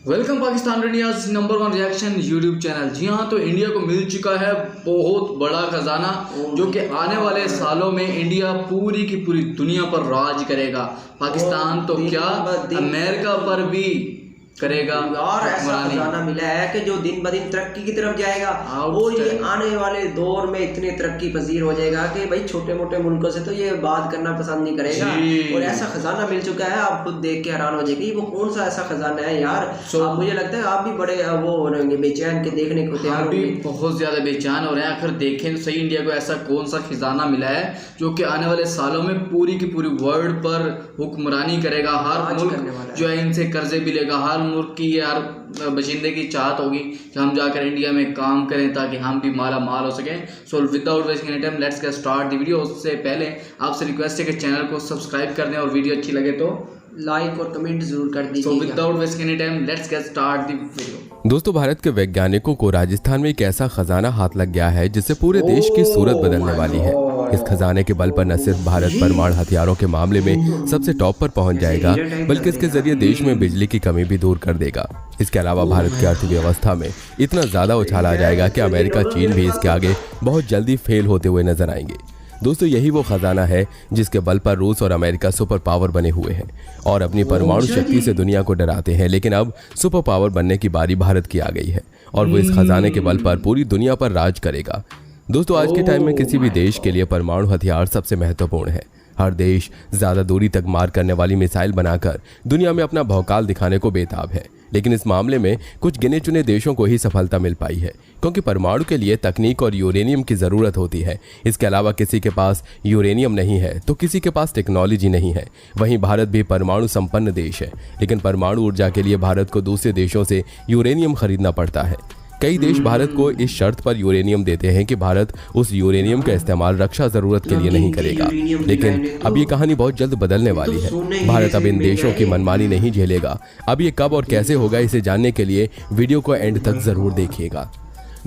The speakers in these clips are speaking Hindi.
Welcome Pakistan India's number 1 reaction YouTube channel. जी हाँ, तो इंडिया को मिल चुका है बहुत बड़ा खजाना जो कि आने वाले सालों में इंडिया पूरी की पूरी दुनिया पर राज करेगा। पाकिस्तान तो क्या अमेरिका पर भी करेगा। और ऐसा खजाना मिला है कि जो दिन ब दिन तरक्की की तरफ जाएगा और ये आने वाले दौर में इतने तरक्की पजीर हो जाएगा कि भाई छोटे मोटे मुल्कों से तो ये बात करना पसंद नहीं करेगा। और ऐसा खजाना मिल चुका है, आप खुद देख के हैरान हो जाएगी वो कौन सा ऐसा खजाना है यार। मुझे लगता है आप भी बड़े वो हो रहेंगे बेचैन के देखने को तैयार होंगे। बहुत ज्यादा बेचैन हो रहे हैं। आखिर देखें तो सही, इंडिया को ऐसा कौन सा खजाना मिला है जो कि आने वाले सालों में पूरी की पूरी वर्ल्ड पर हुक्मरानी करेगा। हर मुल्क जो है इनसे कर्जे भी लेगा। हर मुल्क की यार बशिंदे की चाहत होगी कि हम जाकर इंडिया में काम करें ताकि हम भी माला माल हो सकें। So without wasting any time let's get start the video. उससे पहले आपसे रिक्वेस्ट है कि चैनल को सब्सक्राइब कर दें और वीडियो अच्छी लगे तो लाइक और कमेंट जरूर कर दीजिए। So without wasting any time let's get start the video. दोस्तों, भारत के वैज्ञानिकों को राजस्थान में एक ऐसा खजाना हाथ लग गया है जिससे पूरे देश की सूरत बदलने वाली है। इस खजाने के बल पर न सिर्फ भारत परमाणु हथियारों के मामले में सबसे टॉप पर पहुंच जाएगा, बल्कि इसके जरिए देश में बिजली की कमी भी दूर कर देगा। इसके अलावा भारत की अर्थव्यवस्था में इतना ज्यादा उछाल आ जाएगा कि अमेरिका, चीन भी इसके आगे बहुत जल्दी फेल होते हुए नजर आएंगे। दोस्तों, यही वो खजाना है जिसके बल पर रूस और अमेरिका सुपर पावर बने हुए हैं और अपनी परमाणु शक्ति से दुनिया को डराते हैं। लेकिन अब सुपर पावर बनने की बारी भारत की आ गई है और वो इस खजाने के बल पर पूरी दुनिया पर राज करेगा। दोस्तों, आज के टाइम में किसी भी देश के लिए परमाणु हथियार सबसे महत्वपूर्ण है। हर देश ज्यादा दूरी तक मार करने वाली मिसाइल बनाकर दुनिया में अपना भौकाल दिखाने को बेताब है। लेकिन इस मामले में कुछ गिने चुने देशों को ही सफलता मिल पाई है, क्योंकि परमाणु के लिए तकनीक और यूरेनियम की जरूरत होती है। इसके अलावा किसी के पास यूरेनियम नहीं है तो किसी के पास टेक्नोलॉजी नहीं है। वहीं भारत भी परमाणु संपन्न देश है, लेकिन परमाणु ऊर्जा के लिए भारत को दूसरे देशों से यूरेनियम खरीदना पड़ता है। कई देश भारत को इस शर्त पर यूरेनियम देते हैं कि भारत उस यूरेनियम का इस्तेमाल रक्षा जरूरत के लिए नहीं करेगा। लेकिन अब ये कहानी बहुत जल्द बदलने वाली है। भारत अब इन देशों की मनमानी नहीं झेलेगा। अब ये कब और कैसे होगा, इसे जानने के लिए वीडियो को एंड तक जरूर देखिएगा।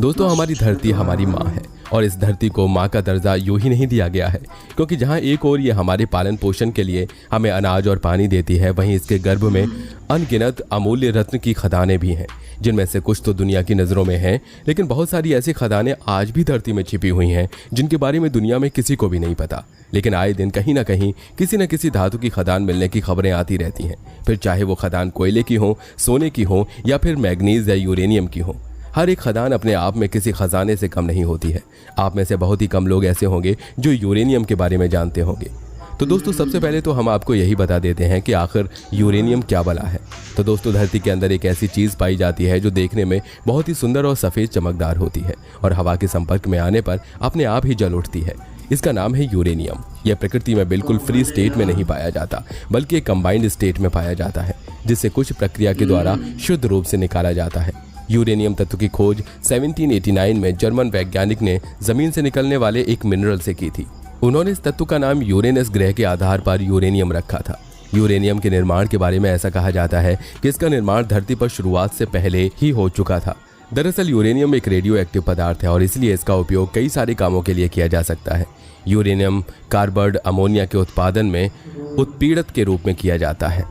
दोस्तों, हमारी धरती हमारी माँ है और इस धरती को माँ का दर्जा यूं ही नहीं दिया गया है, क्योंकि जहाँ एक ओर ये हमारे पालन पोषण के लिए हमें अनाज और पानी देती है, वहीं इसके गर्भ में अनगिनत अमूल्य रत्न की खदानें भी हैं, जिनमें से कुछ तो दुनिया की नज़रों में हैं, लेकिन बहुत सारी ऐसी खदानें आज भी धरती में छिपी हुई हैं जिनके बारे में दुनिया में किसी को भी नहीं पता। लेकिन आए दिन कहीं ना कहीं किसी न किसी धातु की खदान मिलने की खबरें आती रहती हैं, फिर चाहे वो खदान कोयले की हो, सोने की हो या फिर मैग्नीज या यूरेनियम की हो। हर एक खदान अपने आप में किसी खजाने से कम नहीं होती है। आप में से बहुत ही कम लोग ऐसे होंगे जो यूरेनियम के बारे में जानते होंगे। तो दोस्तों, सबसे पहले तो हम आपको यही बता देते हैं कि आखिर यूरेनियम क्या बला है। तो दोस्तों, धरती के अंदर एक ऐसी चीज़ पाई जाती है जो देखने में बहुत ही सुंदर और सफ़ेद चमकदार होती है और हवा के संपर्क में आने पर अपने आप ही जल उठती है। इसका नाम है यूरेनियम। यह प्रकृति में बिल्कुल फ्री स्टेट में नहीं पाया जाता, बल्कि एक कंबाइंड स्टेट में पाया जाता है, जिससे कुछ प्रक्रिया के द्वारा शुद्ध रूप से निकाला जाता है। यूरेनियम तत्व की खोज 1789 में जर्मन वैज्ञानिक ने जमीन से निकलने वाले एक मिनरल से की थी। उन्होंने इस तत्व का नाम यूरेनस ग्रह के आधार पर यूरेनियम रखा था। यूरेनियम के निर्माण के बारे में ऐसा कहा जाता है कि इसका निर्माण धरती पर शुरुआत से पहले ही हो चुका था। दरअसल यूरेनियम एक रेडियो एक्टिव पदार्थ है और इसलिए इसका उपयोग कई सारे कामों के लिए किया जा सकता है। यूरेनियम कार्बन अमोनिया के उत्पादन में उत्पीड़क के रूप में किया जाता है।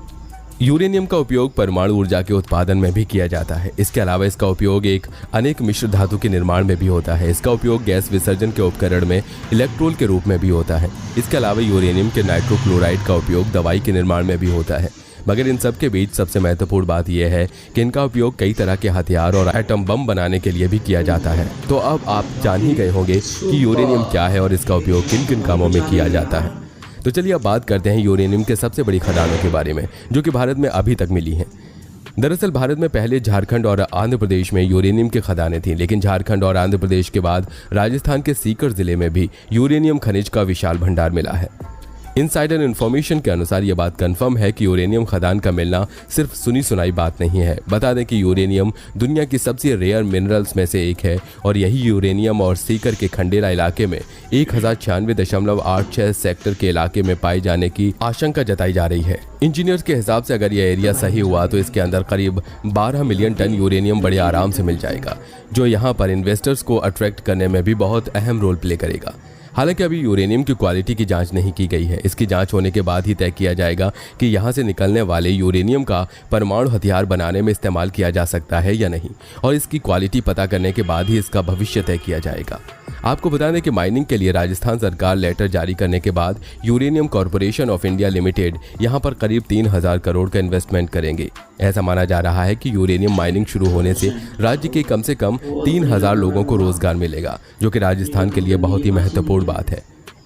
यूरेनियम का उपयोग परमाणु ऊर्जा के उत्पादन में भी किया जाता है। इसके अलावा इसका उपयोग एक अनेक मिश्र धातु के निर्माण में भी होता है। इसका उपयोग गैस विसर्जन के उपकरण में इलेक्ट्रोल के रूप में भी होता है। इसके अलावा यूरेनियम के नाइट्रोक्लोराइड का उपयोग दवाई के निर्माण में भी होता है। मगर इन सब के बीच सबसे महत्वपूर्ण बात यह है कि इनका उपयोग कई तरह के हथियार और एटम बम बनाने के लिए भी किया जाता है। तो अब आप जान ही गए होंगे कि यूरेनियम क्या है और इसका उपयोग किन किन कामों में किया जाता है। तो चलिए अब बात करते हैं यूरेनियम के सबसे बड़ी खदानों के बारे में, जो कि भारत में अभी तक मिली हैं। दरअसल भारत में पहले झारखंड और आंध्र प्रदेश में यूरेनियम की खदानें थीं, लेकिन झारखंड और आंध्र प्रदेश के बाद राजस्थान के सीकर जिले में भी यूरेनियम खनिज का विशाल भंडार मिला है। इनसाइडर इन्फॉर्मेशन के अनुसार यह बात कंफर्म है कि यूरेनियम खदान का मिलना सिर्फ सुनी सुनाई बात नहीं है। बता दें कि यूरेनियम दुनिया की सबसे रेयर मिनरल्स में से एक है और यही यूरेनियम और सीकर के खंडेला इलाके में 1096.86 सेक्टर के इलाके में पाए जाने की आशंका जताई जा रही है। इंजीनियर्स के हिसाब से अगर यह एरिया सही हुआ तो इसके अंदर करीब 12 मिलियन टन यूरेनियम बड़े आराम से मिल जाएगा, जो यहाँ पर इन्वेस्टर्स को अट्रैक्ट करने में भी बहुत अहम रोल प्ले करेगा। हालांकि अभी यूरेनियम की क्वालिटी की जांच नहीं की गई है। इसकी जांच होने के बाद ही तय किया जाएगा कि यहाँ से निकलने वाले यूरेनियम का परमाणु हथियार बनाने में इस्तेमाल किया जा सकता है या नहीं, और इसकी क्वालिटी पता करने के बाद ही इसका भविष्य तय किया जाएगा। आपको बता दें कि माइनिंग के लिए राजस्थान सरकार लेटर जारी करने के बाद uranium corporation of India limited यहां पर करीब 3000 करोड़ का इन्वेस्टमेंट करेंगे। ऐसा माना जा रहा है कि यूरेनियम माइनिंग शुरू होने से राज्य के कम से कम 3000 लोगों को रोजगार मिलेगा, जो कि राजस्थान के लिए बहुत ही महत्वपूर्ण बात है।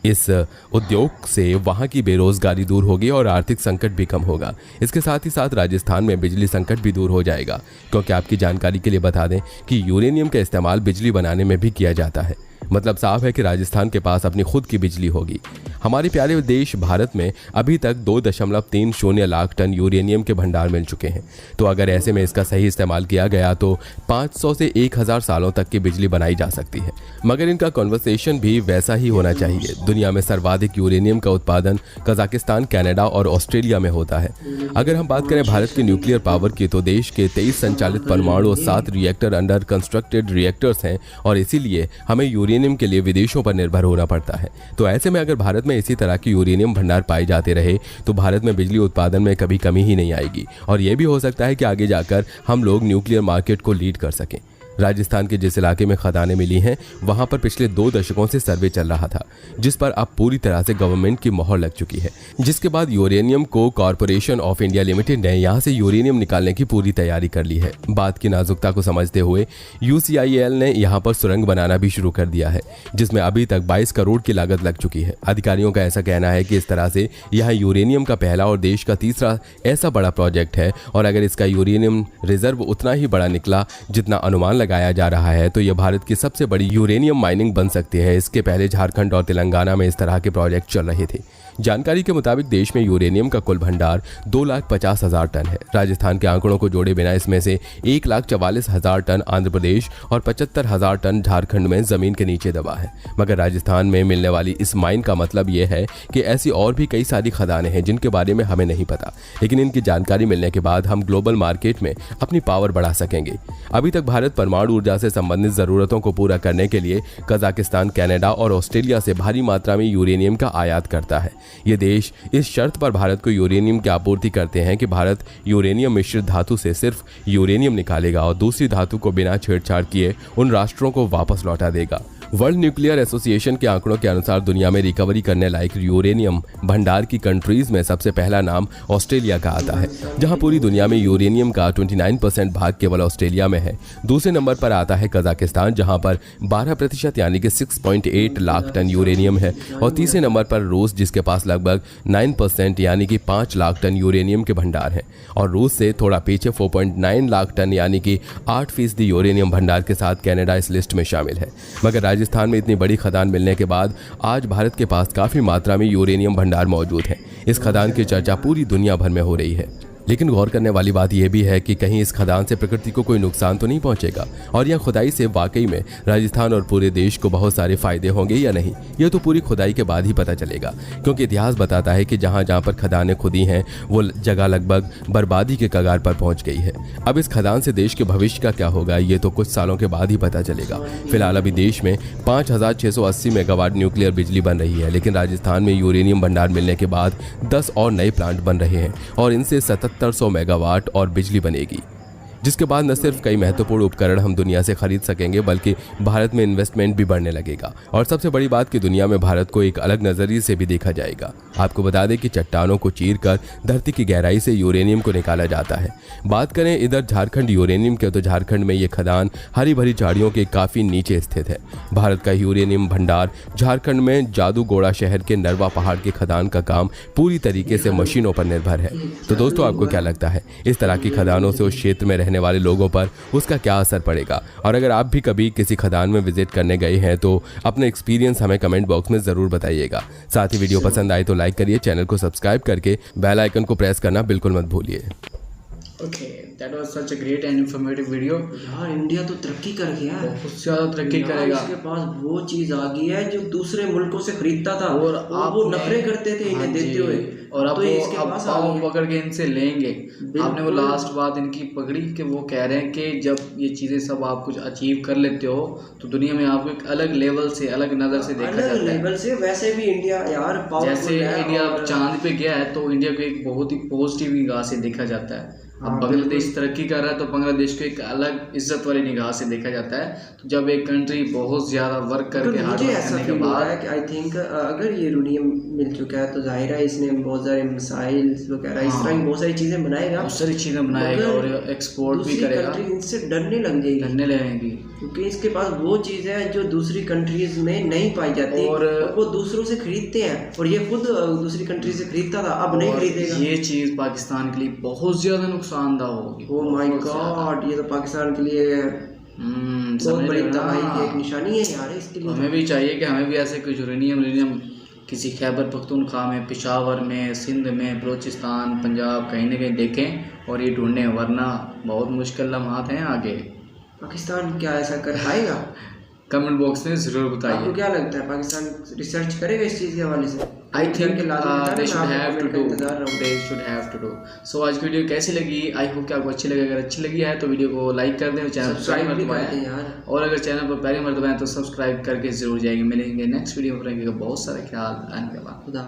इस उद्योग से वहां की बेरोजगारी दूर होगी और आर्थिक संकट भी कम होगा। इसके साथ ही साथ राजस्थान में बिजली संकट भी दूर हो जाएगा, क्योंकि आपकी जानकारी के लिए बता दें कि यूरेनियम का इस्तेमाल बिजली बनाने में भी किया जाता है। मतलब साफ है कि राजस्थान के पास अपनी खुद की बिजली होगी। हमारे प्यारे देश भारत में अभी तक 2.30 लाख टन यूरेनियम के भंडार मिल चुके हैं। तो अगर ऐसे में इसका सही इस्तेमाल किया गया तो 500 से 1000 सालों तक की बिजली बनाई जा सकती है। मगर इनका कन्वर्सेशन भी वैसा ही होना चाहिए। दुनिया में सर्वाधिक यूरेनियम का उत्पादन कजाकिस्तान, कनाडा और ऑस्ट्रेलिया में होता है। अगर हम बात करें भारत की न्यूक्लियर पावर की, तो देश के 23 संचालित परमाणु और 7 रिएक्टर अंडर कंस्ट्रक्टेड रिएक्टर्स हैं, और इसीलिए हमें यूरेनियम के लिए विदेशों पर निर्भर होना पड़ता है। तो ऐसे में अगर भारत में इसी तरह की यूरेनियम भंडार पाए जाते रहे तो भारत में बिजली उत्पादन में कभी कमी ही नहीं आएगी, और यह भी हो सकता है कि आगे जाकर हम लोग न्यूक्लियर मार्केट को लीड कर सकें। राजस्थान के जिस इलाके में खदानें मिली हैं वहां पर पिछले 2 दशकों से सर्वे चल रहा था, जिस पर अब पूरी तरह से गवर्नमेंट की मोहर लग चुकी है, जिसके बाद यूरेनियम को कॉर्पोरेशन ऑफ इंडिया लिमिटेड ने यहां से यूरेनियम निकालने की पूरी तैयारी कर ली है। बात की नाजुकता को समझते हुए UCIL ने यहां पर सुरंग बनाना भी शुरू कर दिया है, जिसमें अभी तक 22 करोड़ की लागत लग चुकी है। अधिकारियों का ऐसा कहना है कि इस तरह से यह यूरेनियम का पहला और देश का तीसरा ऐसा बड़ा प्रोजेक्ट है, और अगर इसका यूरेनियम रिजर्व उतना ही बड़ा निकला जितना अनुमान लगाया जा रहा है तो यह भारत की सबसे बड़ी यूरेनियम माइनिंग बन सकती है। इसके पहले झारखंड और तेलंगाना में इस तरह के प्रोजेक्ट चल रहे थे। जानकारी के मुताबिक देश में यूरेनियम का कुल भंडार 2,50,000 टन है। राजस्थान के आंकड़ों को जोड़े बिना इसमें से 1,44,000 टन आंध्र प्रदेश और 75,000 टन झारखंड में जमीन के नीचे दबा है। मगर राजस्थान में मिलने वाली इस माइन का मतलब यह है कि ऐसी और भी कई सारी खदानें हैं जिनके बारे में हमें नहीं पता, लेकिन इनकी जानकारी मिलने के बाद हम ग्लोबल मार्केट में अपनी पावर बढ़ा सकेंगे। अभी तक भारत परमाणु ऊर्जा से संबंधित जरूरतों को पूरा करने के लिए कजाकिस्तान, कनाडा और ऑस्ट्रेलिया से भारी मात्रा में यूरेनियम का आयात करता है। ये देश इस शर्त पर भारत को यूरेनियम की आपूर्ति करते हैं कि भारत यूरेनियम मिश्रित धातु से सिर्फ यूरेनियम निकालेगा और दूसरी धातु को बिना छेड़छाड़ किए उन राष्ट्रों को वापस लौटा देगा। वर्ल्ड न्यूक्लियर एसोसिएशन के आंकड़ों के अनुसार दुनिया में रिकवरी करने लायक यूरेनियम भंडार की कंट्रीज में सबसे पहला नाम ऑस्ट्रेलिया का आता है, जहां पूरी दुनिया में यूरेनियम का 29% भाग केवल ऑस्ट्रेलिया में है। दूसरे नंबर पर आता है कजाकिस्तान, जहां पर 12% यानी कि 6.8 लाख टन यूरेनियम है, और तीसरे नंबर पर रूस, जिसके पास लगभग 9% यानी कि 5 लाख टन यूरेनियम के भंडार हैं, और रूस से थोड़ा पीछे 4.9 लाख टन यानी कि 8% यूरेनियम भंडार के साथ कनाडा इस लिस्ट में शामिल है। मगर राजस्थान में इतनी बड़ी खदान मिलने के बाद आज भारत के पास काफी मात्रा में यूरेनियम भंडार मौजूद है। इस खदान की चर्चा पूरी दुनिया भर में हो रही है, लेकिन गौर करने वाली बात यह भी है कि कहीं इस खदान से प्रकृति को कोई नुकसान तो नहीं पहुंचेगा, और यह खुदाई से वाकई में राजस्थान और पूरे देश को बहुत सारे फायदे होंगे या नहीं, यह तो पूरी खुदाई के बाद ही पता चलेगा। क्योंकि इतिहास बताता है कि जहां जहां पर खदानें खुदी हैं वो जगह लगभग बर्बादी के कगार पर पहुंच गई है। अब इस खदान से देश के भविष्य का क्या होगा ये तो कुछ सालों के बाद ही पता चलेगा। फिलहाल अभी देश में 5,680 मेगावाट न्यूक्लियर बिजली बन रही है, लेकिन राजस्थान में यूरेनियम भंडार मिलने के बाद 10 और नए प्लांट बन रहे हैं, और इनसे 7,700 मेगावाट और बिजली बनेगी, जिसके बाद न सिर्फ कई महत्वपूर्ण उपकरण हम दुनिया से खरीद सकेंगे बल्कि भारत में इन्वेस्टमेंट भी बढ़ने लगेगा। और सबसे बड़ी बात कि दुनिया में भारत को एक अलग नजरिए से भी देखा जाएगा। आपको बता दें कि चट्टानों को चीरकर धरती की गहराई से यूरेनियम को निकाला जाता है। बात करें इधर झारखंड यूरेनियम के, तो झारखंड में ये खदान हरी भरी झाड़ियों के काफी नीचे स्थित है। भारत का यूरेनियम भंडार झारखंड में जादूगोड़ा शहर के नरवा पहाड़ के खदान का काम पूरी तरीके से मशीनों पर निर्भर है। तो दोस्तों, आपको क्या लगता है इस तरह की खदानों से उस क्षेत्र में वाले लोगों पर उसका क्या असर पड़ेगा? और अगर आप भी कभी किसी खदान में विजिट करने गए हैं तो अपना एक्सपीरियंस हमें कमेंट बॉक्स में जरूर बताइएगा। साथ ही वीडियो पसंद आए तो लाइक करिए, चैनल को सब्सक्राइब करके बेल आइकन को प्रेस करना बिल्कुल मत भूलिए। Okay, that was such a great and informative video. यार इंडिया तो तरक्की कर गया है, बहुत ज़्यादा तरक्की यार करेगा। इसके पास वो चीज आ गई है जो दूसरे मुल्कों से खरीदता था, और आप वो नखरे करते थे इन्हें देते हुए, और अब तो वो इसके अब पास आ पाँव गई है। पकड़ के इनसे लेंगे। आपने वो लास्ट बात इनकी पकड़ी कि वो कह रहे हैं कि जब ये चीज़ें सब आप कुछ अचीव कर लेते हो तो दुनिया में आपको एक अलग लेवल से, अलग नज़र से देखा जाता है। लेवल से वैसे भी इंडिया यार पावरफुल जैसे है, इंडिया और चांद पे गया है तो इंडिया को एक बहुत ही पॉजिटिव निगाह से देखा जाता है। अब बांग्लादेश तरक्की कर रहा है तो बांग्लादेश को एक अलग इज्जत वाली निगाह से देखा जाता है। तो जब एक कंट्री बहुत ज़्यादा वर्क करके हार्ड मुझे वर्क ऐसा करने के फील हो रहा बाद, है कि आई थिंक अगर ये दुनिया मिल चुका है तो जाहिर है इसने बहुत सारे मिसाइल वगैरह इस तरह की बहुत सारी चीज़ें बनाएगा, बहुत सारी चीज़ें बनाएगा और एक्सपोर्ट भी करेगा। कंट्री इनसे डरने लग जाएगी, करने लगेंगी, क्योंकि इसके पास वो चीज़ है जो दूसरी कंट्रीज में नहीं पाई जाती, और वो दूसरों से खरीदते हैं, और ये खुद दूसरी कंट्री से खरीदता था, अब नहीं खरीदेगा। ये चीज़ पाकिस्तान के लिए बहुत ज़्यादा नुकसानदाह होगी। ओह माय गॉड, ये तो पाकिस्तान के लिए बहुत बड़ी तबाही की एक निशानी है यार। इसके लिए हमें भी चाहिए कि हमें भी ऐसे कुछ यूरेनियम किसी खैबर पख्तूनख्वा में, पेशावर में, सिंध में, बलूचिस्तान, पंजाब कहीं ना कहीं देखें और ये ढूंढें, वरना बहुत मुश्किल लम्हात हैं आगे। पाकिस्तान क्या ऐसा कर पाएगा? कमेंट बॉक्स में ज़रूर बताइए। आपको क्या लगता है, पाकिस्तान रिसर्च करेगा इस चीज़ के हवाले से? I think they should have to do. So आज की वीडियो कैसी लगी? आई होप कि आपको अच्छी लगी। अगर अच्छी लगी है तो वीडियो को लाइक कर दें, चैनल सब्सक्राइब भी कर दें यार, और अगर चैनल पर पहली मर्तबा है तो सब्सक्राइब करके जरूर जाएंगे। मिलेंगे नेक्स्ट वीडियो में, बहुत सारा ख्याल।